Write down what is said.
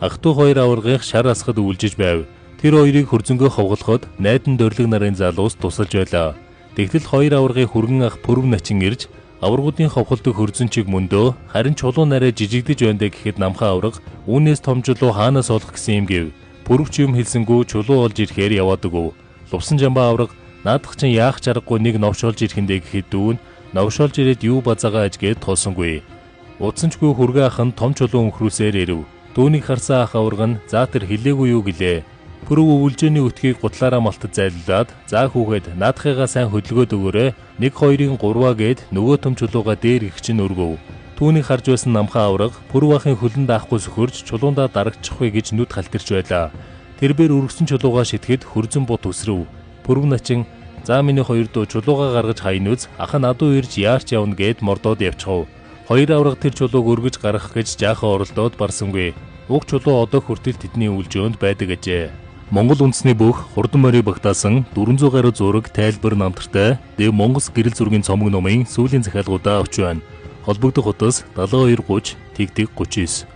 Ах トゥ хоёр аваргыг шар асахад үйлжиж байв. Тэр хоёрыг хөрзөнгөө ховголоход найдан дөрөлг нарын залуус тусалж байлаа. Тэгтэл хоёр аваргыг хүргэн ах Пүрв начин ирж аваргуудын ховголдог хөрзөнчийг мөндөө харин чулуу нараа жижигдэж байна гэхэд намхан аварга үүнээс том чулуу хаанаас олох гэсэн юм гэв. Пүрв ч юм хэлсэнгүү чулуу олж ирэхээр яваадаг. Лувсан жамбаа аварга наадах чинь яах чаргагүй нэг новшоолж ирэхэндээ гэхэд дүүн новшоолж ирээд юу базаагаа ажгээд тоосонгүй. Удсанчгүй хүргээ ах нь том чулуу өнхрүүлсээр ирэв. Дүүнийг харсан ах аварга нь за тэр хэлээгүй юу гэлээ. Пүрв өвөлжөөний өтгийг гутлаараа малтад зайлуулад за хүүхэд наадахыгаа сайн хөдөлгөөд өгөөрэй. 1-2-ын 3 гээд нөгөө том чулууга дээр их чинь өргөв. Түүнийг харж байсан намхан аварга Пүрв ахын хөлн даахгүй сөхөрж чулуундаа дарагчихвэ гэж нүд халтирч байлаа. Тэрбээр өргөсөн чулууга шитгэхэд хөрзөн бут өсрөв. Пүрв начин за миний хоёр дуу чулууга гаргаж хайнуз ах нь адуу ирж яарч явна гэд мордоод явчихав. Хоёр аварга тэр чулууг өргөж гаргах гэж жаахан оролдоод барсангүй. Уг чулуу одоо хүртэл тэдний үлжөөнд байдаг ажээ. Монгол үндэсний бүх хурдан морийг багтаасан 400 гаруй зураг тайлбар намтартай Дэв Монгол гэрэл зургийн цомог номын сүүлийн захиалгуудаа авч байна. Холбогдох утас 7230 тэгтэг 39.